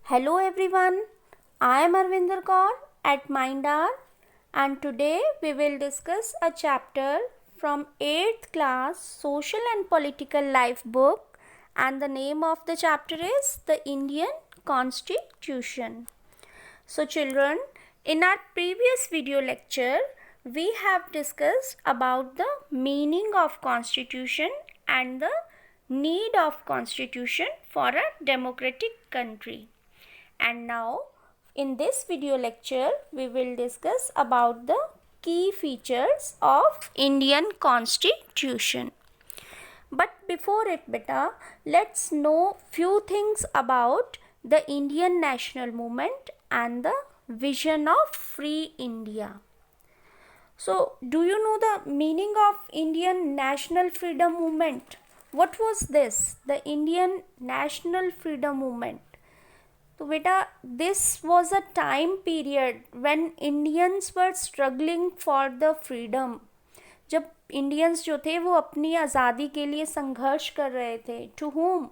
Hello everyone, I am Arvinder Kaur at Mindar and today we will discuss a chapter from 8th class Social and Political Life book and the name of the chapter is the Indian Constitution. So children, in our previous video lecture, we have discussed about the meaning of constitution and the need of constitution for a democratic country. And now in this video lecture we will discuss about the key features of Indian Constitution. But before it beta, let's know few things about the Indian national movement and the vision of free India. So, do you know the meaning of Indian national freedom movement? What was this? The Indian national freedom movement. तो बेटा this was a time period when Indians were struggling for the freedom. जब Indians जो थे वो अपनी आज़ादी के लिए संघर्ष कर रहे थे. To whom?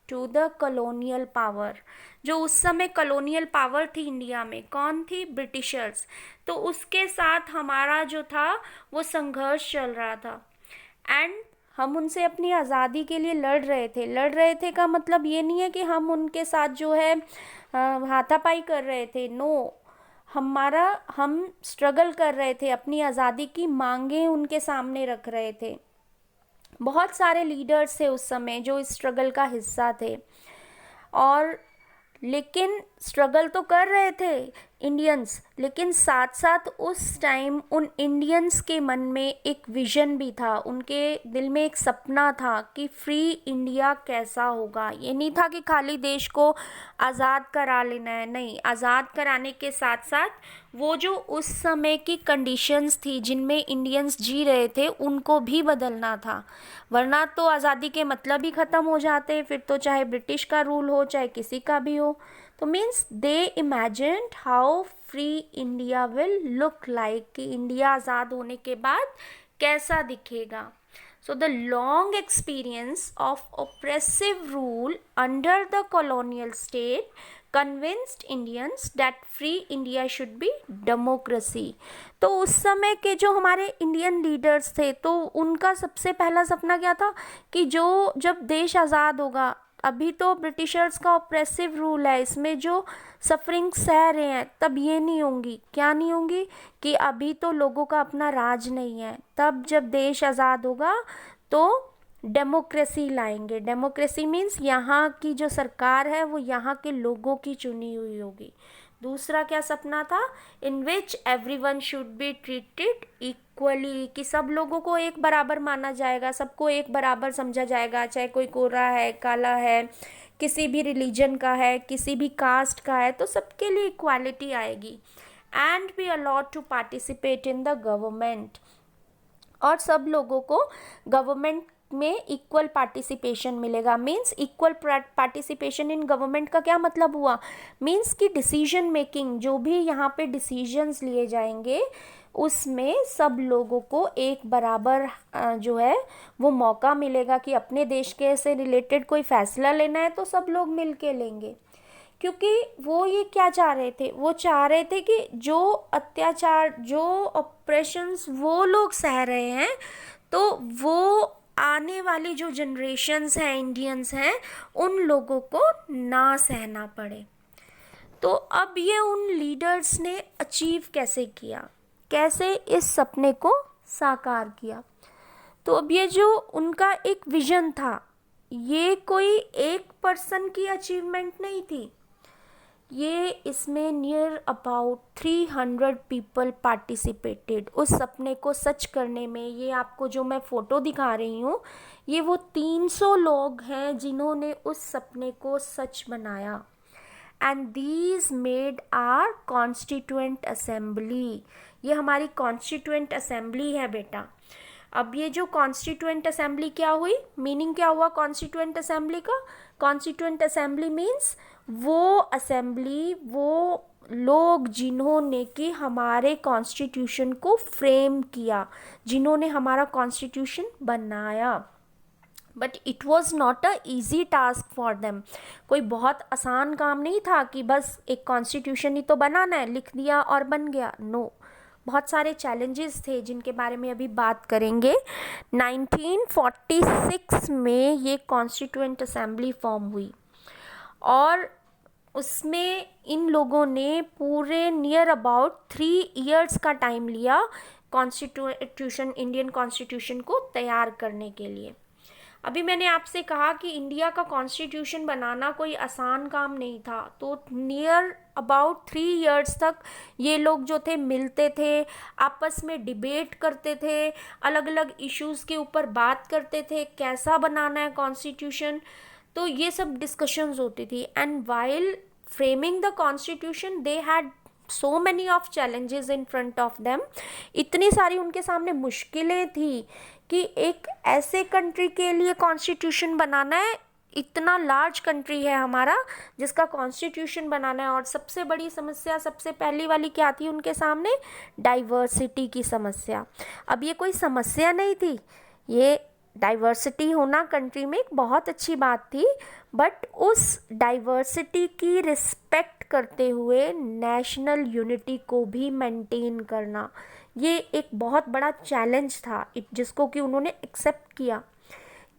To the colonial power. जो उस समय कॉलोनियल पावर थी इंडिया में, कौन थी? ब्रिटिशर्स. तो उसके साथ हमारा जो था वो संघर्ष चल रहा था एंड हम उनसे अपनी आज़ादी के लिए लड़ रहे थे का मतलब ये नहीं है कि हम उनके साथ जो है हाथापाई कर रहे थे. नो, हम स्ट्रगल कर रहे थे, अपनी आज़ादी की मांगें उनके सामने रख रहे थे. बहुत सारे लीडर्स थे उस समय जो इस स्ट्रगल का हिस्सा थे और लेकिन स्ट्रगल तो कर रहे थे इंडियंस, लेकिन साथ साथ उस टाइम उन इंडियंस के मन में एक विजन भी था, उनके दिल में एक सपना था कि फ्री इंडिया कैसा होगा. ये नहीं था कि खाली देश को आज़ाद करा लेना है, नहीं, आज़ाद कराने के साथ साथ वो जो उस समय की कंडीशंस थी जिनमें इंडियंस जी रहे थे उनको भी बदलना था. वरना तो आज़ादी के मतलब ही ख़त्म हो जाते, फिर तो चाहे ब्रिटिश का रूल हो चाहे किसी का भी हो. तो means they imagined how free India will look like, कि इंडिया आज़ाद होने के बाद कैसा दिखेगा. So the long experience of oppressive rule under the colonial state convinced Indians that free India should be democracy. तो उस समय के जो हमारे इंडियन लीडर्स थे तो उनका सबसे पहला सपना क्या था कि जब देश आज़ाद होगा, अभी तो ब्रिटिशर्स का ऑप्रेसिव रूल है, इसमें जो सफरिंग सह रहे हैं तब ये नहीं होंगी. क्या नहीं होंगी? कि अभी तो लोगों का अपना राज नहीं है, तब जब देश आज़ाद होगा तो डेमोक्रेसी लाएंगे. डेमोक्रेसी मीन्स यहाँ की जो सरकार है वो यहाँ के लोगों की चुनी हुई होगी. दूसरा क्या सपना था? In which everyone should be treated equally, कि सब लोगों को एक बराबर माना जाएगा, सबको एक बराबर समझा जाएगा, चाहे कोई गोरा है, काला है, किसी भी रिलीजन का है, किसी भी कास्ट का है, तो सबके लिए इक्वालिटी आएगी. And be allowed to participate in the government, और सब लोगों को गवर्नमेंट में इक्वल पार्टिसिपेशन मिलेगा. Means equal participation in government का क्या मतलब हुआ? मीन्स कि डिसीजन मेकिंग, जो भी यहाँ पे डिसीजंस लिए जाएंगे उसमें सब लोगों को एक बराबर जो है वो मौका मिलेगा कि अपने देश के से रिलेटेड कोई फैसला लेना है तो सब लोग मिल के लेंगे. क्योंकि वो ये क्या चाह रहे थे? वो चाह रहे थे कि जो अत्याचार, जो ऑपरेशंस वो लोग सह रहे हैं तो वो आने वाली जो जनरेशन्स हैं, इंडियंस हैं, उन लोगों को ना सहना पड़े. तो अब ये उन लीडर्स ने अचीव कैसे किया, कैसे इस सपने को साकार किया? तो अब ये जो उनका एक विजन था, ये कोई एक पर्सन की अचीवमेंट नहीं थी. ये इसमें नियर अबाउट 300 पीपल पार्टिसिपेटेड उस सपने को सच करने में. ये आपको जो मैं फ़ोटो दिखा रही हूँ ये वो 300 लोग हैं जिन्होंने उस सपने को सच बनाया. And these made are constituent assembly. ये हमारी कॉन्स्टिट्यूएंट असेंबली है बेटा. अब ये जो कॉन्स्टिट्यूएंट असेंबली क्या हुई, मीनिंग क्या हुआ कॉन्स्टिट्यूएंट असेंबली का? कॉन्स्टिट्यूएंट असेंबली मीन्स वो असेंबली, वो लोग जिन्होंने कि हमारे कॉन्स्टिट्यूशन को फ्रेम किया, जिन्होंने हमारा कॉन्स्टिट्यूशन बनाया. But it was not a easy task for them. कोई बहुत आसान काम नहीं था कि बस एक कॉन्स्टिट्यूशन ही तो बनाना है, लिख दिया और बन गया। नो, बहुत सारे चैलेंजेस थे जिनके बारे में अभी बात करेंगे। 1946 में ये कॉन्स्टिट्यूएंट असेंबली फॉर्म हुई और उसमें इन लोगों ने पूरे नियर अबाउट 3 इयर्स का टाइम लिया कॉन्स्टिट्यूशन, इंडियन कॉन्स्टिट्यूशन को तैयार करने के लिए। अभी मैंने आपसे कहा कि इंडिया का कॉन्स्टिट्यूशन बनाना कोई आसान काम नहीं था, तो नियर अबाउट 3 इयर्स तक ये लोग जो थे मिलते थे, आपस में डिबेट करते थे, अलग अलग इश्यूज़ के ऊपर बात करते थे, कैसा बनाना है कॉन्स्टिट्यूशन। तो ये सब डिस्कशंस होती थी। And while framing the constitution they had so many of challenges in front of them. इतनी सारी उनके सामने मुश्किलें थी कि एक ऐसे कंट्री के लिए कॉन्स्टिट्यूशन बनाना है, इतना लार्ज कंट्री है हमारा जिसका कॉन्स्टिट्यूशन बनाना है। और सबसे बड़ी समस्या, सबसे पहली वाली क्या थी उनके सामने? डाइवर्सिटी की समस्या। अब ये कोई समस्या नहीं थी, ये डाइवर्सिटी होना कंट्री में एक बहुत अच्छी बात थी, बट उस डाइवर्सिटी की रिस्पेक्ट करते हुए नेशनल यूनिटी को भी मेंटेन करना, ये एक बहुत बड़ा चैलेंज था जिसको कि उन्होंने एक्सेप्ट किया।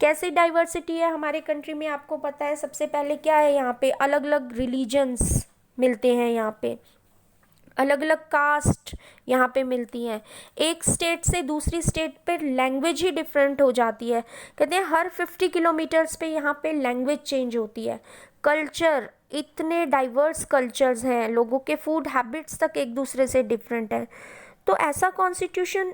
कैसे डाइवर्सिटी है हमारे कंट्री में आपको पता है। सबसे पहले क्या है, यहाँ पे अलग अलग रिलीजन्स मिलते हैं, यहाँ पे अलग अलग कास्ट यहाँ पे मिलती हैं। एक स्टेट से दूसरी स्टेट पे लैंग्वेज ही डिफरेंट हो जाती है। कहते हैं हर 50 किलोमीटर्स पे यहाँ पे लैंग्वेज चेंज होती है। कल्चर, इतने डाइवर्स कल्चर्स हैं, लोगों के फूड हैबिट्स तक एक दूसरे से डिफरेंट है। तो ऐसा कॉन्स्टिट्यूशन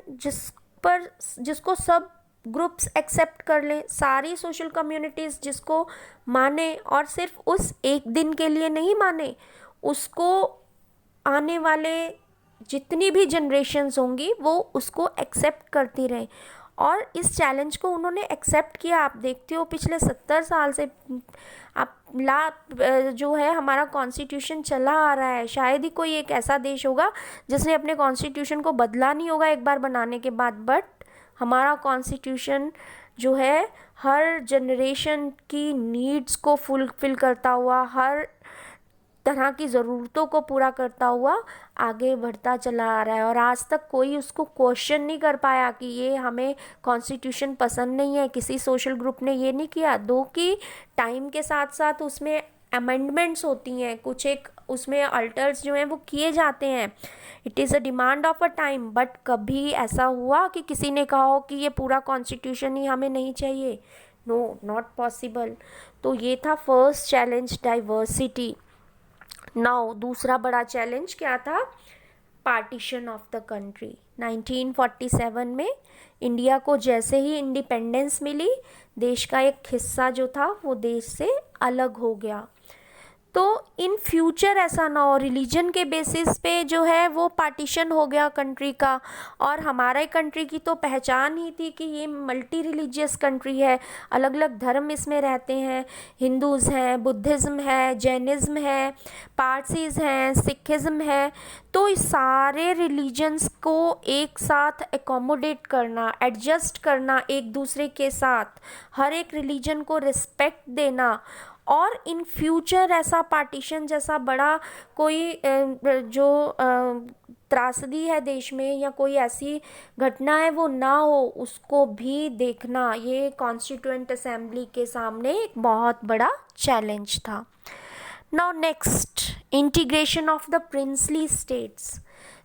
जिसको सब ग्रुप्स एक्सेप्ट कर लें, सारी सोशल कम्युनिटीज़ जिसको माने, और सिर्फ उस एक दिन के लिए नहीं माने, उसको आने वाले जितनी भी जनरेशन्स होंगी वो उसको एक्सेप्ट करती रहें। और इस चैलेंज को उन्होंने एक्सेप्ट किया। आप देखते हो पिछले 70 साल से आप जो है हमारा कॉन्स्टिट्यूशन चला आ रहा है। शायद ही कोई एक ऐसा देश होगा जिसने अपने कॉन्स्टिट्यूशन को बदला नहीं होगा एक बार बनाने के बाद। बट हमारा कॉन्स्टिट्यूशन जो है हर जनरेशन की नीड्स को फुलफिल करता हुआ, हर तरह की ज़रूरतों को पूरा करता हुआ आगे बढ़ता चला आ रहा है। और आज तक कोई उसको क्वेश्चन नहीं कर पाया कि ये हमें कॉन्स्टिट्यूशन पसंद नहीं है। किसी सोशल ग्रुप ने ये नहीं किया। दो कि टाइम के साथ साथ उसमें अमेंडमेंट्स होती हैं, कुछ एक उसमें अल्टर्स जो हैं वो किए जाते हैं। It is a demand of a time. But कभी ऐसा हुआ कि किसी ने कहा हो कि ये पूरा कॉन्स्टिट्यूशन ही हमें नहीं चाहिए? No, not possible. तो ये था फर्स्ट चैलेंज, डाइवर्सिटी। नाउ दूसरा बड़ा चैलेंज क्या था? Partition of the country. 1947 में इंडिया को जैसे ही इंडिपेंडेंस मिली, देश का एक हिस्सा जो था वो देश से अलग हो गया। तो इन फ्यूचर ऐसा ना हो, रिलीजन के बेसिस पे जो है वो पार्टीशन हो गया कंट्री का। और हमारे कंट्री की तो पहचान ही थी कि ये मल्टी रिलीजियस कंट्री है, अलग अलग धर्म इसमें रहते हैं। हिंदूज़ हैं, बुद्धिज़्म है, जैनिज़्म है, पारसीज़ हैं, सिखिज़्म है। तो इस सारे रिलीजन्स को एक साथ एकोमोडेट करना, एडजस्ट करना एक दूसरे के साथ, हर एक रिलीजन को रिस्पेक्ट देना, और इन फ्यूचर ऐसा पार्टीशन जैसा बड़ा कोई जो त्रासदी है देश में या कोई ऐसी घटना है वो ना हो, उसको भी देखना, ये कॉन्स्टिट्यूएंट असेंबली के सामने एक बहुत बड़ा चैलेंज था। Now next, integration of the princely states.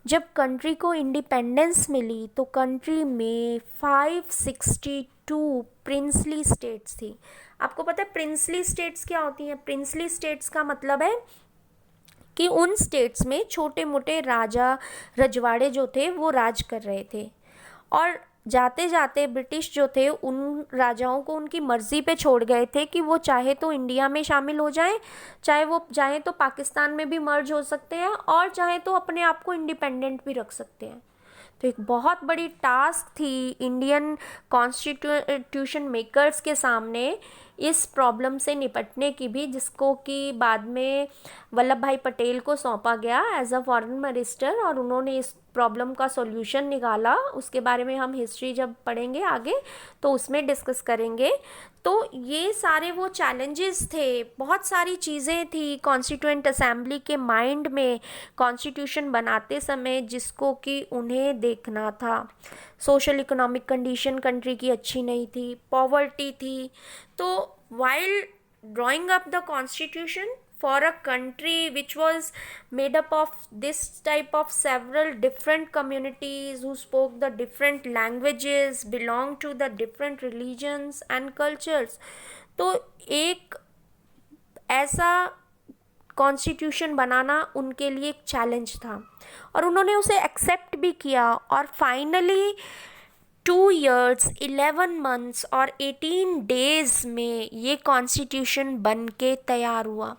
जब कंट्री को इंडिपेंडेंस मिली तो कंट्री में 562 प्रिंसली स्टेट्स थी। आपको पता है प्रिंसली स्टेट्स क्या होती हैं? प्रिंसली स्टेट्स का मतलब है कि उन स्टेट्स में छोटे मोटे राजा रजवाड़े जो थे वो राज कर रहे थे, और जाते जाते ब्रिटिश जो थे उन राजाओं को उनकी मर्ज़ी पे छोड़ गए थे कि वो चाहे तो इंडिया में शामिल हो जाएं, चाहे वो चाहे तो पाकिस्तान में भी मर्ज हो सकते हैं, और चाहे तो अपने आप को इंडिपेंडेंट भी रख सकते हैं। तो एक बहुत बड़ी टास्क थी इंडियन कॉन्स्टिट्यूशन मेकर्स के सामने इस प्रॉब्लम से निपटने की भी, जिसको कि बाद में वल्लभ भाई पटेल को सौंपा गया एज अ फॉरेन मिनिस्टर, और उन्होंने इस प्रॉब्लम का सॉल्यूशन निकाला, उसके बारे में हम हिस्ट्री जब पढ़ेंगे आगे तो उसमें डिस्कस करेंगे। तो ये सारे वो चैलेंजेस थे, बहुत सारी चीज़ें थी कॉन्स्टिट्यूएंट असेंबली के माइंड में कॉन्स्टिट्यूशन बनाते समय, जिसको कि उन्हें देखना था। सोशल इकोनॉमिक कंडीशन कंट्री की अच्छी नहीं थी, पॉवर्टी थी। तो while drawing up the constitution for a country which was made up of this type of several different communities who spoke the different languages, belonged to the different religions and cultures, तो एक ऐसा constitution बनाना उनके लिए एक challenge था और उन्होंने उसे एक्सेप्ट भी किया। और फाइनली 2 years 11 months और 18 days में ये कॉन्स्टिट्यूशन बन के तैयार हुआ।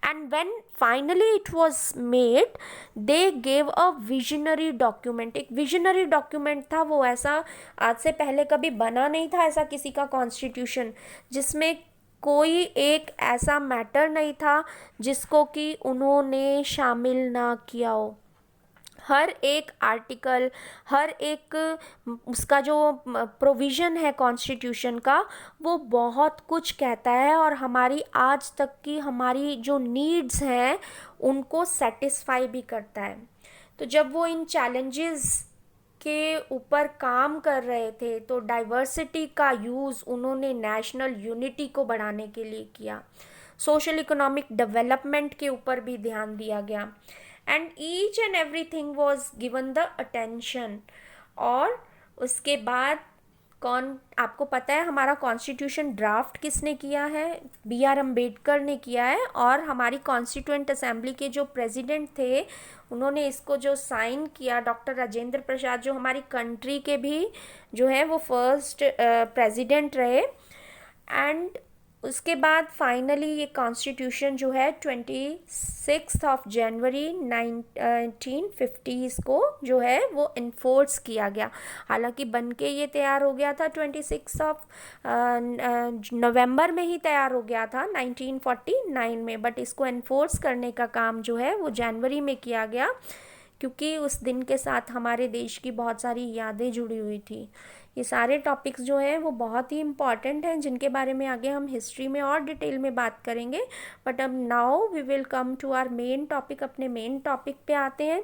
And when finally it was made, they gave a visionary document. एक विजनरी डॉक्यूमेंट था वो, ऐसा आज से पहले कभी बना नहीं था ऐसा किसी का कॉन्स्टिट्यूशन, जिसमें कोई एक ऐसा मैटर नहीं था जिसको कि उन्होंने शामिल ना किया हो। हर एक आर्टिकल, हर एक उसका जो प्रोविज़न है कॉन्स्टिट्यूशन का, वो बहुत कुछ कहता है और हमारी आज तक की हमारी जो नीड्स हैं उनको सेटिस्फाई भी करता है। तो जब वो इन चैलेंजेस के ऊपर काम कर रहे थे तो डाइवर्सिटी का यूज़ उन्होंने नेशनल यूनिटी को बढ़ाने के लिए किया। सोशल इकोनॉमिक डेवलपमेंट के ऊपर भी ध्यान दिया गया and each and everything was given the attention. और उसके बाद आपको पता है हमारा कॉन्स्टिट्यूशन ड्राफ्ट किसने किया है? BR अम्बेडकर ने किया है। और हमारी कॉन्स्टिट्यूएंट असेंबली के जो प्रेसिडेंट थे उन्होंने इसको जो साइन किया, डॉक्टर राजेंद्र प्रसाद, जो हमारी कंट्री के भी जो है वो फर्स्ट प्रेसिडेंट रहे। एंड उसके बाद फाइनली ये कॉन्स्टिट्यूशन जो है 26 जनवरी 1950 को जो है वो इन्फोर्स किया गया। हालांकि बन के ये तैयार हो गया था 26 नवंबर में ही तैयार हो गया था 1949 में, बट इसको इन्फोर्स करने का काम जो है वो जनवरी में किया गया, क्योंकि उस दिन के साथ हमारे देश की बहुत सारी यादें जुड़ी हुई थी। ये सारे टॉपिक्स जो हैं वो बहुत ही इम्पॉर्टेंट हैं, जिनके बारे में आगे हम हिस्ट्री में और डिटेल में बात करेंगे। बट अब now we will come to our main topic. अपने मेन टॉपिक पे आते हैं,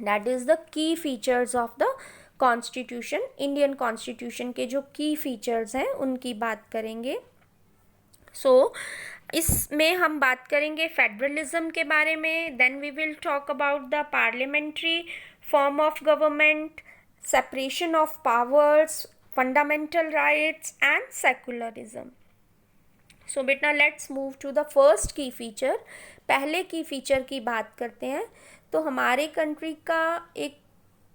that is the key features of the constitution. Indian constitution के जो की फीचर्स हैं उनकी बात करेंगे। इसमें हम बात करेंगे फेडरलिज्म के बारे में, then we will talk about the parliamentary form of government, separation of powers, fundamental rights and secularism. So बेटा let's move to the first key feature। पहले की फीचर की बात करते हैं। तो हमारे कंट्री का एक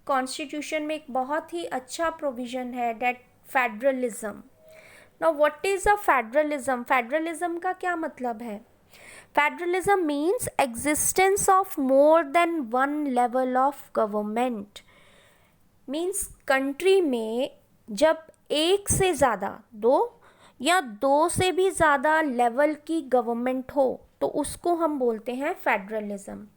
कॉन्स्टिट्यूशन में एक बहुत ही अच्छा प्रोविज़न है, that federalism. Now what is a federalism? Federalism का क्या मतलब है? Federalism means existence of more than one level of government. Means country में जब एक से ज़्यादा, 2 या 2 से भी ज़्यादा लेवल की गवर्नमेंट हो तो उसको हम बोलते हैं फेडरलिज्म।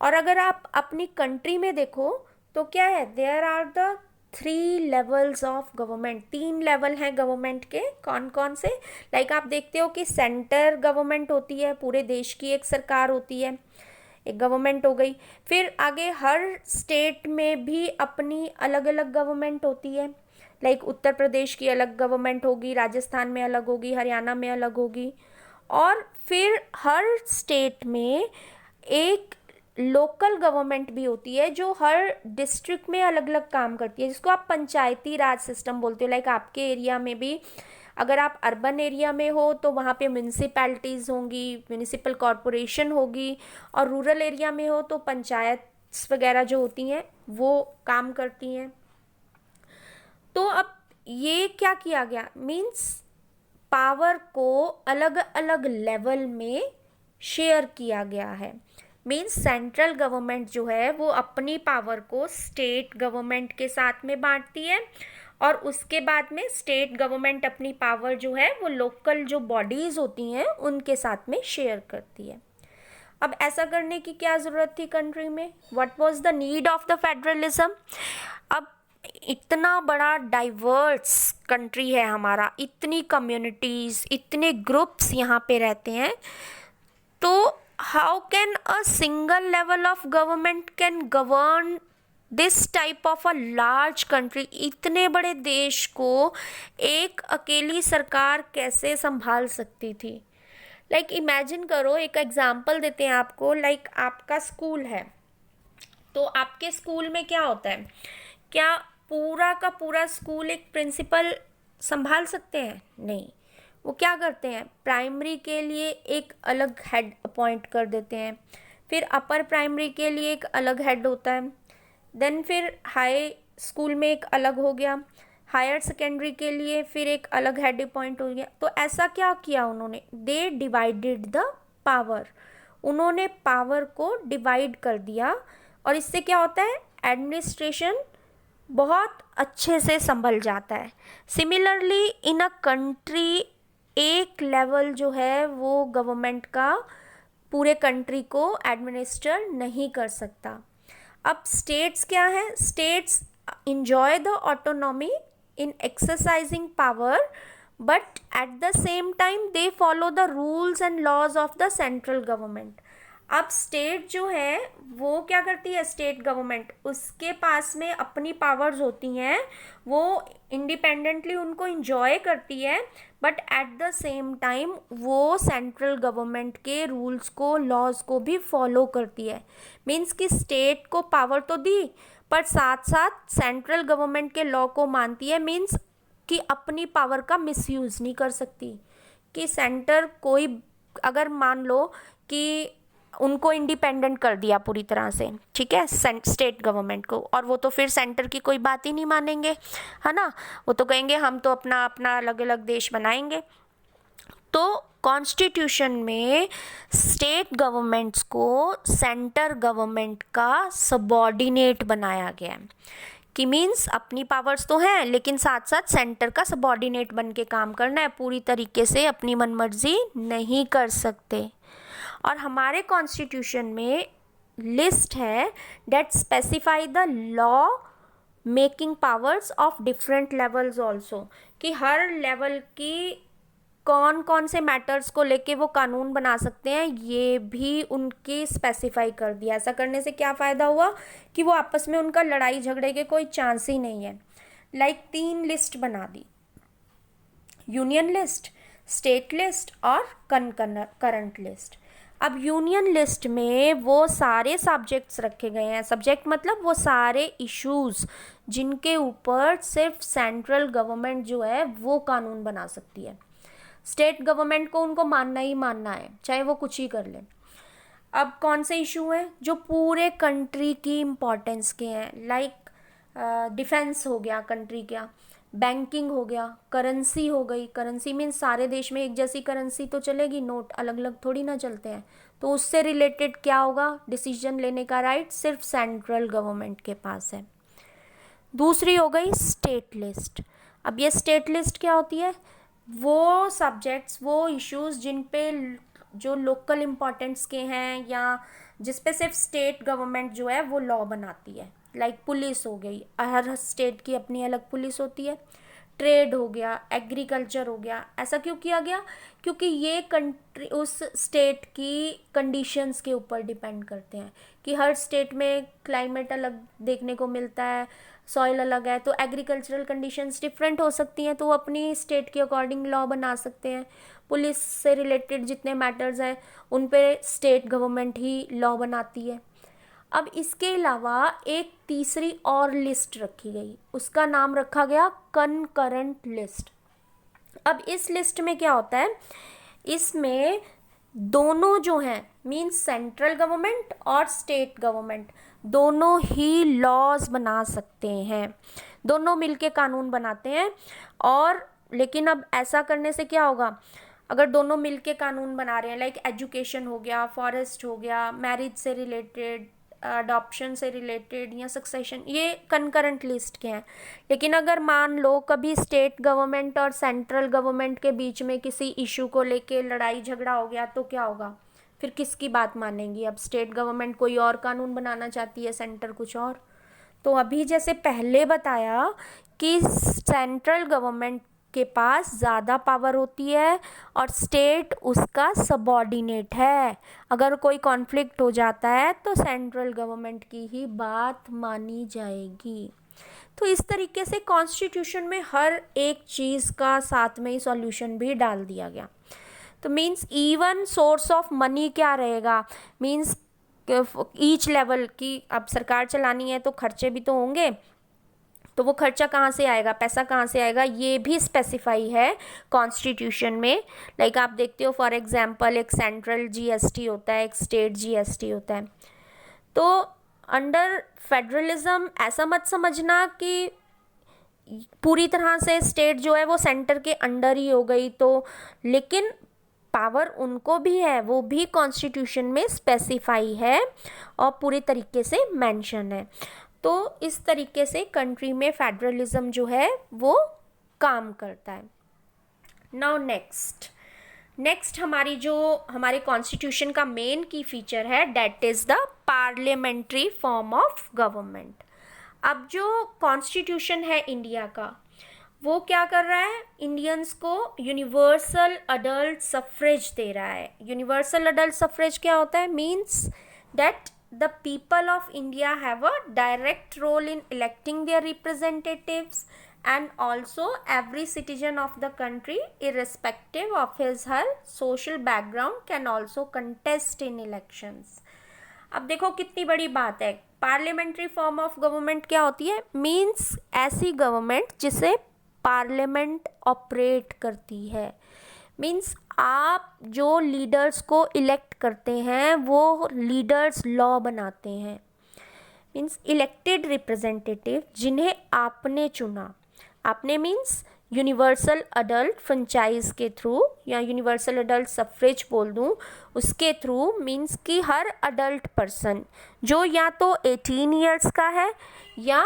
और अगर आप अपनी कंट्री में देखो तो क्या है, there are the 3 levels of government. 3 level हैं गवर्नमेंट के। कौन कौन से? लाइक आप देखते हो कि सेंटर गवर्नमेंट होती है, पूरे देश की एक सरकार होती है, एक गवर्नमेंट हो गई। फिर आगे हर स्टेट में भी अपनी अलग अलग गवर्नमेंट होती है। लाइक उत्तर प्रदेश की अलग गवर्नमेंट होगी, राजस्थान में अलग होगी, हरियाणा में अलग होगी। और फिर हर स्टेट में एक लोकल गवर्नमेंट भी होती है जो हर डिस्ट्रिक्ट में अलग अलग काम करती है, जिसको आप पंचायती राज सिस्टम बोलते हो। लाइक आपके एरिया में भी, अगर आप अर्बन एरिया में हो तो वहाँ पे म्यूनिसिपैलिटीज़ होंगी, म्यूनिसिपल कॉरपोरेशन होगी, और रूरल एरिया में हो तो पंचायत वगैरह जो होती हैं वो काम करती हैं। तो अब ये क्या किया गया, मीन्स पावर को अलग अलग लेवल में शेयर किया गया है। मीन्स सेंट्रल गवर्नमेंट जो है वो अपनी पावर को स्टेट गवर्नमेंट के साथ में बांटती है, और उसके बाद में स्टेट गवर्नमेंट अपनी पावर जो है वो लोकल जो बॉडीज़ होती हैं उनके साथ में शेयर करती है। अब ऐसा करने की क्या ज़रूरत थी कंट्री में? What was the need of the federalism? अब इतना बड़ा डाइवर्स कंट्री है हमारा, इतनी कम्युनिटीज़, इतने ग्रुप्स यहाँ पे रहते हैं, तो how can a single level of government can govern this type of a large country? इतने बड़े देश को एक अकेली सरकार कैसे संभाल सकती थी? लाइक इमेजिन करो, एक एग्जांपल देते हैं आपको। लाइक आपका स्कूल है, तो आपके स्कूल में क्या होता है? क्या पूरा का पूरा स्कूल एक प्रिंसिपल संभाल सकते हैं? नहीं। वो क्या करते हैं? प्राइमरी के लिए एक अलग हेड अपॉइंट कर देते हैं, फिर अपर प्राइमरी के लिए एक अलग हेड होता है, देन फिर हाई स्कूल में एक अलग हो गया, हायर सेकेंडरी के लिए फिर एक अलग हेड अपॉइंट हो गया। तो ऐसा क्या किया उन्होंने? They divided the power. उन्होंने पावर को डिवाइड कर दिया, और इससे क्या होता है? एडमिनिस्ट्रेशन बहुत अच्छे से संभल जाता है। सिमिलरली इन अ कंट्री, एक लेवल जो है वो गवर्नमेंट का पूरे कंट्री को एडमिनिस्टर नहीं कर सकता। अब स्टेट्स क्या है? States enjoy the autonomy in exercising power, but at the same time they follow the rules and laws of the central government. अब स्टेट जो है वो क्या करती है? स्टेट गवर्नमेंट, उसके पास में अपनी पावर्स होती हैं, वो इंडिपेंडेंटली उनको इंजॉय करती है, but at the same time वो सेंट्रल गवर्नमेंट के रूल्स को, लॉज को भी फॉलो करती है। मीन्स कि स्टेट को पावर तो दी, पर साथ साथ सेंट्रल गवर्नमेंट के लॉ को मानती है। मीन्स कि अपनी पावर का मिसयूज़ नहीं कर सकती। कि सेंटर कोई, अगर मान लो कि उनको इंडिपेंडेंट कर दिया पूरी तरह से, ठीक है, स्टेट गवर्नमेंट को, और वो तो फिर सेंटर की कोई बात ही नहीं मानेंगे, है ना। वो तो कहेंगे हम तो अपना अपना अलग अलग देश बनाएंगे। तो कॉन्स्टिट्यूशन में स्टेट गवर्नमेंट्स को सेंटर गवर्नमेंट का सबॉर्डिनेट बनाया गया है। कि मीन्स अपनी पावर्स तो हैं, लेकिन साथ साथ सेंटर का सबॉर्डिनेट बन के काम करना है, पूरी तरीके से अपनी मनमर्जी नहीं कर सकते। और हमारे कॉन्स्टिट्यूशन में लिस्ट है that specify the law making powers of different levels also, कि हर लेवल की कौन कौन से मैटर्स को लेके वो कानून बना सकते हैं, ये भी उनके स्पेसिफाई कर दिया। ऐसा करने से क्या फ़ायदा हुआ? कि वो आपस में उनका लड़ाई झगड़े के कोई चांस ही नहीं है। लाइक 3 लिस्ट बना दी, यूनियन लिस्ट, स्टेट लिस्ट और करंट लिस्ट। अब यूनियन लिस्ट में वो सारे सब्जेक्ट्स रखे गए हैं। सब्जेक्ट मतलब वो सारे इश्यूज़ जिनके ऊपर सिर्फ सेंट्रल गवर्नमेंट जो है वो कानून बना सकती है। स्टेट गवर्नमेंट को उनको मानना ही मानना है, चाहे वो कुछ ही कर ले। अब कौन से इशू हैं जो पूरे कंट्री की इम्पोर्टेंस के हैं? लाइक डिफेंस हो गया कंट्री का, बैंकिंग हो गया, करेंसी हो गई। करेंसी मीन्स सारे देश में एक जैसी करेंसी तो चलेगी, नोट अलग अलग थोड़ी ना चलते हैं। तो उससे रिलेटेड क्या होगा? डिसीजन लेने का राइट सिर्फ सेंट्रल गवर्नमेंट के पास है। दूसरी हो गई स्टेट लिस्ट। अब ये स्टेट लिस्ट क्या होती है? वो सब्जेक्ट्स, वो इश्यूज़ जिन पे जो लोकल इम्पोर्टेंस के हैं, या जिस पे सिर्फ स्टेट गवर्नमेंट जो है वो लॉ बनाती है। लाइक पुलिस हो गई, हर स्टेट की अपनी अलग पुलिस होती है। ट्रेड हो गया, एग्रीकल्चर हो गया। ऐसा क्यों किया गया? क्योंकि ये कंट्री उस स्टेट की कंडीशंस के ऊपर डिपेंड करते हैं, कि हर स्टेट में क्लाइमेट अलग देखने को मिलता है, सॉइल अलग है, तो एग्रीकल्चरल कंडीशंस डिफरेंट हो सकती हैं, तो वो अपनी स्टेट के अकॉर्डिंग लॉ बना सकते हैं। पुलिस से रिलेटेड जितने मैटर्स हैं उन पे स्टेट गवर्नमेंट ही लॉ बनाती है। अब इसके अलावा एक तीसरी और लिस्ट रखी गई, उसका नाम रखा गया कनकरेंट लिस्ट। अब इस लिस्ट में क्या होता है? इसमें दोनों जो हैं, मीन्स सेंट्रल गवर्नमेंट और स्टेट गवर्नमेंट, दोनों ही लॉज बना सकते हैं, दोनों मिलके कानून बनाते हैं। और लेकिन अब ऐसा करने से क्या होगा? अगर दोनों मिलके कानून बना रहे हैं, लाइक एजुकेशन हो गया, फॉरेस्ट हो गया, मैरिज से रिलेटेड, अडॉप्शन से रिलेटेड या सक्सेशन, ये कनकरेंट लिस्ट के हैं। लेकिन अगर मान लो कभी स्टेट गवर्नमेंट और सेंट्रल गवर्नमेंट के बीच में किसी इशू को लेके लड़ाई झगड़ा हो गया, तो क्या होगा? फिर किसकी बात मानेंगी? अब स्टेट गवर्नमेंट कोई और कानून बनाना चाहती है, सेंटर कुछ और। तो अभी जैसे पहले बताया कि सेंट्रल गवर्नमेंट के पास ज़्यादा पावर होती है और स्टेट उसका सबऑर्डिनेट है। अगर कोई कॉन्फ्लिक्ट हो जाता है तो सेंट्रल गवर्नमेंट की ही बात मानी जाएगी। तो इस तरीके से कॉन्स्टिट्यूशन में हर एक चीज़ का साथ में ही सॉल्यूशन भी डाल दिया गया। तो means even source of money क्या रहेगा, मीन्स ईच लेवल की, अब सरकार चलानी है तो खर्चे भी तो होंगे, तो वो खर्चा कहाँ से आएगा, पैसा कहाँ से आएगा, ये भी स्पेसिफाई है कॉन्स्टिट्यूशन में। लाइक आप देखते हो फॉर एग्जांपल एक सेंट्रल जीएसटी होता है, एक स्टेट जीएसटी होता है। तो अंडर फेडरलिज्म ऐसा मत समझना कि पूरी तरह से स्टेट जो है वो सेंटर के अंडर ही हो गई, तो लेकिन पावर उनको भी है, वो भी कॉन्स्टिट्यूशन में स्पेसिफाई है और पूरी तरीके से मेंशन है। तो इस तरीके से कंट्री में फेडरलिज्म जो है वो काम करता है। नाउ नेक्स्ट हमारे कॉन्स्टिट्यूशन का मेन की फीचर है, that is the parliamentary form of government. अब जो कॉन्स्टिट्यूशन है इंडिया का, वो क्या कर रहा है, इंडियंस को यूनिवर्सल अडल्ट सफ्रेज दे रहा है। यूनिवर्सल अडल्ट सफ्रेज क्या होता है, means that the people of India have a direct role in electing their representatives, and also every citizen of the country irrespective of his her social background can also contest in elections। अब देखो कितनी बड़ी बात है। Parliamentary form of government क्या होती है, means ऐसी गवर्नमेंट जिसे पार्लियामेंट ऑपरेट करती है। मीन्स आप जो लीडर्स को इलेक्ट करते हैं वो लीडर्स लॉ बनाते हैं। मीन्स इलेक्टेड रिप्रेजेंटेटिव जिन्हें आपने चुना, आपने मीन्स यूनिवर्सल अडल्ट फ्रेंचाइज के थ्रू या यूनिवर्सल अडल्ट सफ्रेज बोल दूँ उसके थ्रू, मीन्स कि हर अडल्ट पर्सन जो या तो 18 ईयर्स का है या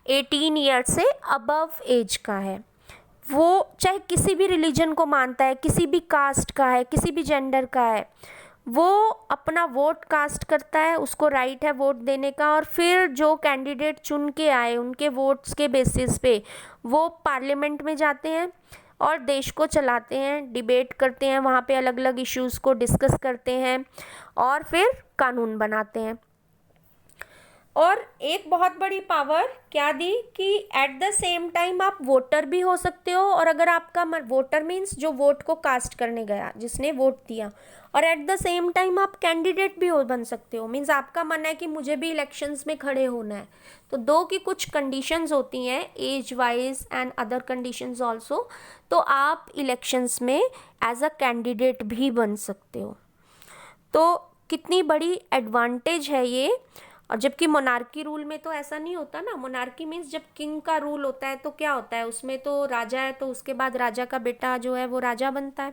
18 ईयर्स से अबव एज का है, वो चाहे किसी भी रिलीजन को मानता है, किसी भी कास्ट का है, किसी भी जेंडर का है, वो अपना वोट कास्ट करता है, उसको राइट है वोट देने का, और फिर जो कैंडिडेट चुन के आए उनके वोट्स के बेसिस पे वो पार्लियामेंट में जाते हैं और देश को चलाते हैं, डिबेट करते हैं, वहाँ पे अलग अलग इश्यूज़ को डिस्कस करते हैं और फिर कानून बनाते हैं। और एक बहुत बड़ी पावर क्या दी कि एट द सेम टाइम आप वोटर भी हो सकते हो, और अगर आपका वोटर मीन्स जो वोट को कास्ट करने गया, जिसने वोट दिया, और एट द सेम टाइम आप कैंडिडेट भी हो बन सकते हो। मीन्स आपका मन है कि मुझे भी इलेक्शंस में खड़े होना है, तो दो की कुछ कंडीशंस होती हैं, age wise and other conditions also, तो आप इलेक्शंस में एज अ कैंडिडेट भी बन सकते हो। तो कितनी बड़ी एडवांटेज है ये। और जबकि मोनार्की रूल में तो ऐसा नहीं होता ना। मोनार्की मीन्स जब किंग का रूल होता है तो क्या होता है, उसमें तो राजा है तो उसके बाद राजा का बेटा जो है वो राजा बनता है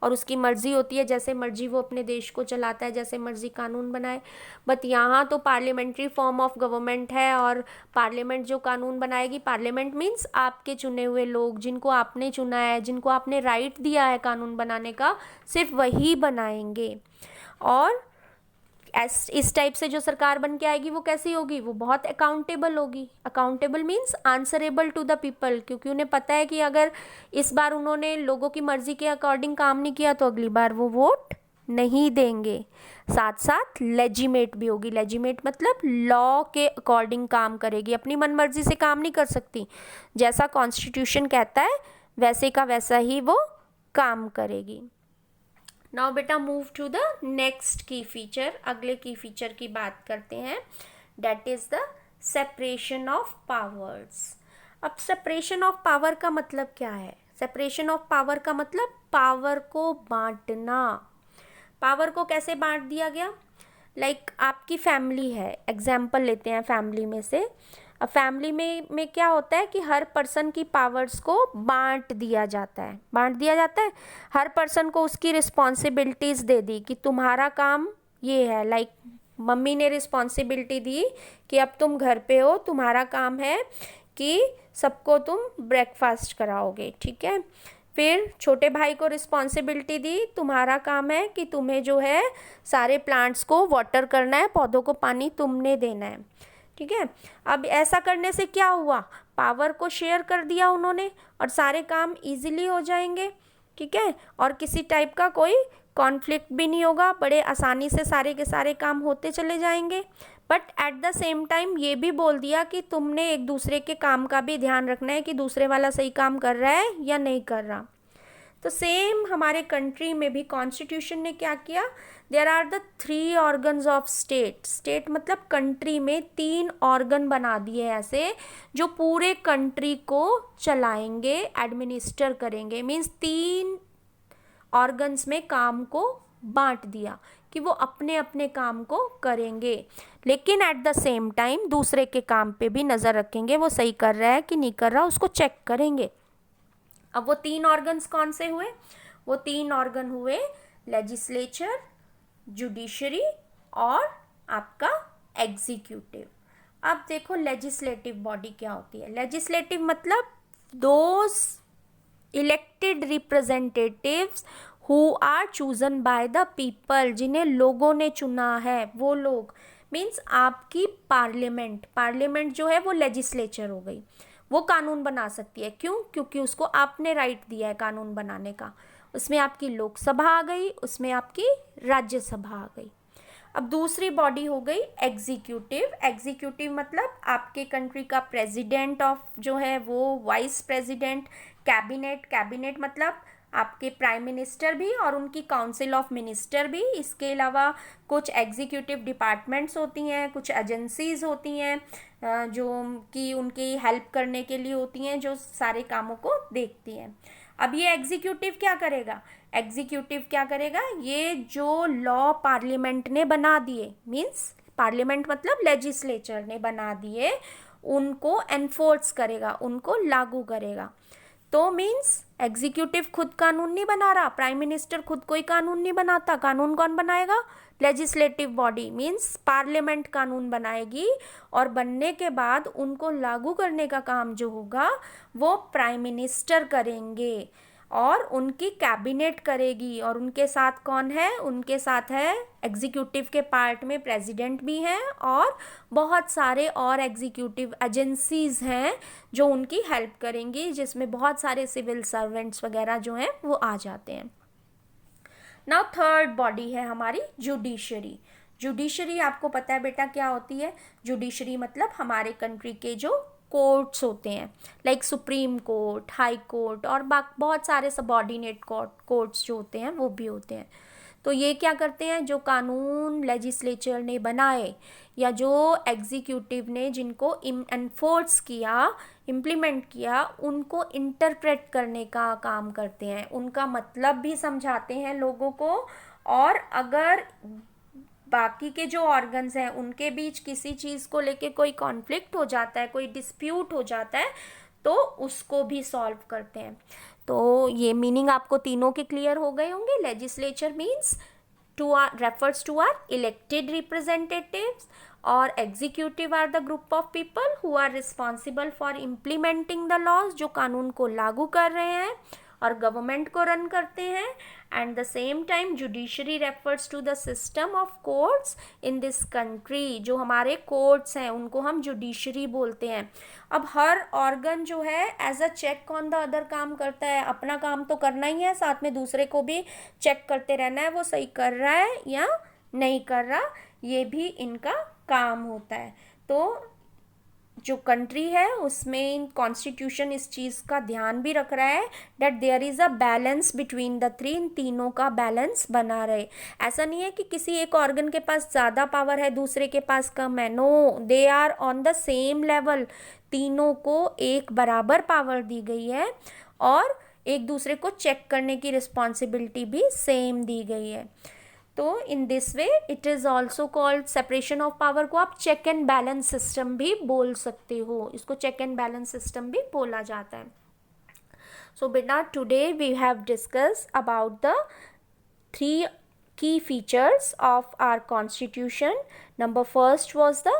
और उसकी मर्जी होती है, जैसे मर्जी वो अपने देश को चलाता है, जैसे मर्जी कानून बनाए। बट यहाँ तो पार्लियामेंट्री फॉर्म ऑफ गवर्नमेंट है और पार्लियामेंट जो कानून बनाएगी, पार्लियामेंट मीन्स आपके चुने हुए लोग जिनको आपने चुना है, जिनको आपने राइट दिया है कानून बनाने का, सिर्फ वही बनाएंगे। और इस टाइप से जो सरकार बन के आएगी वो कैसी होगी, वो बहुत अकाउंटेबल होगी। Accountable means answerable to the people, क्योंकि उन्हें पता है कि अगर इस बार उन्होंने लोगों की मर्जी के अकॉर्डिंग काम नहीं किया तो अगली बार वो वोट नहीं देंगे। साथ साथ लेजिमेट भी होगी। लेजिमेट मतलब लॉ के अकॉर्डिंग काम करेगी, अपनी मनमर्जी से काम नहीं कर सकती, जैसा कॉन्स्टिट्यूशन कहता है वैसे का वैसा ही वो काम करेगी। नाउ बेटा मूव टू द नेक्स्ट की फीचर। अगले की फीचर की बात करते हैं, that is the separation of powers. अब सेपरेशन ऑफ पावर का मतलब क्या है? सेपरेशन ऑफ पावर का मतलब पावर को बांटना। पावर को कैसे बांट दिया गया? लाइक आपकी फैमिली है, एग्जाम्पल लेते हैं फैमिली में से। अब फैमिली में क्या होता है कि हर पर्सन की पावर्स को बांट दिया जाता है। हर पर्सन को उसकी रिस्पॉन्सिबिलिटीज़ दे दी कि तुम्हारा काम ये है। लाइक मम्मी ने रिस्पॉन्सिबिलिटी दी कि अब तुम घर पे हो, तुम्हारा काम है कि सबको तुम ब्रेकफास्ट कराओगे, ठीक है। फिर छोटे भाई को रिस्पॉन्सिबिलिटी दी, तुम्हारा काम है कि तुम्हें जो है सारे प्लांट्स को वाटर करना है, पौधों को पानी तुमने देना है, ठीक है। अब ऐसा करने से क्या हुआ, पावर को शेयर कर दिया उन्होंने और सारे काम इजीली हो जाएंगे, ठीक है, और किसी टाइप का कोई कॉन्फ्लिक्ट भी नहीं होगा, बड़े आसानी से सारे के सारे काम होते चले जाएंगे। But at the same time ये भी बोल दिया कि तुमने एक दूसरे के काम का भी ध्यान रखना है कि दूसरे वाला सही काम कर रहा है या नहीं कर रहा। तो सेम हमारे कंट्री में भी कॉन्स्टिट्यूशन ने क्या किया, there are the 3 organs of state. State मतलब कंट्री में 3 ऑर्गन बना दिए ऐसे जो पूरे कंट्री को चलाएंगे, एडमिनिस्टर करेंगे। मीन्स 3 ऑर्गन्स में काम को बांट दिया कि वो अपने अपने काम को करेंगे, लेकिन एट द सेम टाइम दूसरे के काम पे भी नज़र रखेंगे, वो सही कर रहा है कि नहीं कर रहा, उसको चेक करेंगे। अब वो 3 ऑर्गन्स कौन से हुए, वो 3 ऑर्गन हुए लेजिस्लेचर, जुडिशरी और आपका एग्जीक्यूटिव। अब देखो लेजिस्लेटिव बॉडी क्या होती है। लेजिस्लेटिव मतलब those elected representatives who are chosen by the people, जिन्हें लोगों ने चुना है, वो लोग। मीन्स आपकी पार्लियामेंट, पार्लियामेंट जो है वो लेजिस्लेचर हो गई, वो कानून बना सकती है। क्यों? क्योंकि उसको आपने राइट दिया है कानून बनाने का। उसमें आपकी लोकसभा आ गई, उसमें आपकी राज्यसभा आ गई। अब दूसरी बॉडी हो गई एग्जीक्यूटिव। एग्जीक्यूटिव मतलब आपके कंट्री का प्रेसिडेंट ऑफ जो है वो, वाइस प्रेसिडेंट, कैबिनेट। कैबिनेट मतलब आपके प्राइम मिनिस्टर भी और उनकी काउंसिल ऑफ मिनिस्टर भी। इसके अलावा कुछ एग्जीक्यूटिव डिपार्टमेंट्स होती हैं, कुछ एजेंसीज होती हैं जो कि उनकी हेल्प करने के लिए होती हैं, जो सारे कामों को देखती हैं। अब ये एग्जीक्यूटिव क्या करेगा, एग्जीक्यूटिव क्या करेगा, ये जो लॉ पार्लियामेंट ने बना दिए, मीन्स पार्लियामेंट मतलब लेजिस्लेचर ने बना दिए, उनको एनफोर्स करेगा, उनको लागू करेगा। तो मीन्स एग्जीक्यूटिव खुद कानून नहीं बना रहा, प्राइम मिनिस्टर खुद कोई कानून नहीं बनाता, कानून कौन बनाएगा, लेजिस्लेटिव बॉडी मीन्स पार्लियामेंट कानून बनाएगी, और बनने के बाद उनको लागू करने का काम जो होगा वो प्राइम मिनिस्टर करेंगे और उनकी कैबिनेट करेगी। और उनके साथ कौन है, उनके साथ है एग्जीक्यूटिव के पार्ट में प्रेसिडेंट भी हैं और बहुत सारे और एग्जीक्यूटिव एजेंसीज हैं जो उनकी हेल्प करेंगी, जिसमें बहुत सारे सिविल सर्वेंट्स वगैरह जो हैं वो आ जाते हैं। नाउ थर्ड बॉडी है हमारी जुडिशरी। जुडिशरी आपको पता है बेटा क्या होती है, जुडिशरी मतलब हमारे कंट्री के जो कोर्ट्स होते हैं, like supreme court, high court और बहुत सारे सबऑर्डिनेट कोर्ट्स जो होते हैं वो भी होते हैं। तो ये क्या करते हैं, जो कानून लेजिस्लेचर ने बनाए या जो एग्जीक्यूटिव ने जिनको एनफोर्स किया, इम्प्लीमेंट किया, उनको इंटरप्रेट करने का काम करते हैं, उनका मतलब भी समझाते हैं लोगों को। और अगर बाकी के जो ऑर्गन्स हैं उनके बीच किसी चीज़ को लेके कोई कॉन्फ्लिक्ट हो जाता है, कोई डिस्प्यूट हो जाता है, तो उसको भी सॉल्व करते हैं। तो ये मीनिंग आपको तीनों के क्लियर हो गए होंगे। Legislature means refers to our elected representatives, और executive are the group of people who are responsible for implementing the laws, जो कानून को लागू कर रहे हैं और गवर्नमेंट को रन करते हैं। And the same time judiciary refers to the system of courts in this country, जो हमारे कोर्ट्स हैं उनको हम जुडिशरी बोलते हैं। अब हर ऑर्गन जो है as a check on the other काम करता है, अपना काम तो करना ही है, साथ में दूसरे को भी चेक करते रहना है वो सही कर रहा है या नहीं कर रहा, ये भी इनका काम होता है। तो जो कंट्री है उसमें कॉन्स्टिट्यूशन इस चीज़ का ध्यान भी रख रहा है that there is a balance between the three, इन तीनों का बैलेंस बना रहे। ऐसा नहीं है कि किसी एक ऑर्गन के पास ज़्यादा पावर है दूसरे के पास कम है, no, they are on the same level, तीनों को एक बराबर पावर दी गई है और एक दूसरे को चेक करने की रिस्पॉन्सिबिलिटी भी सेम दी गई है। तो in this way it is also called separation of power, को आप चेक एंड बैलेंस सिस्टम भी बोल सकते हो, इसको चेक एंड बैलेंस सिस्टम भी बोला जाता है। सो बेटा today we have discuss about the 3 key features of our constitution. Number first was the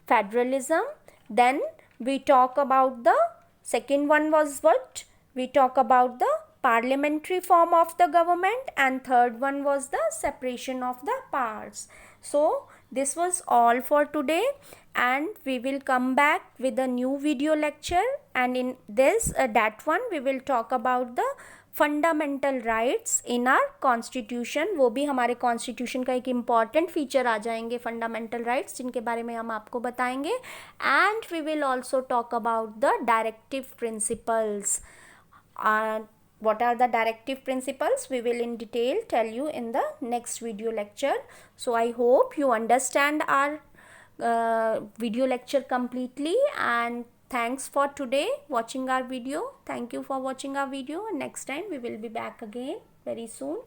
federalism, then we talk about the second one was what, we talk about the parliamentary form of the government, and third one was the separation of the powers. So this was all for today, and we will come back with a new video lecture, and in this that one we will talk about the fundamental rights in are constitution. वो भी हमारे constitution का एक important feature आ जाएंगे fundamental rights, जिनके बारे में हम आपको बताएंगे. And we will also talk about the directive principles. What are the directive principles? We will in detail tell you in the next video lecture. So I hope you understand our video lecture completely, and thanks for today watching our video. Thank you for watching our video. Next time we will be back again very soon.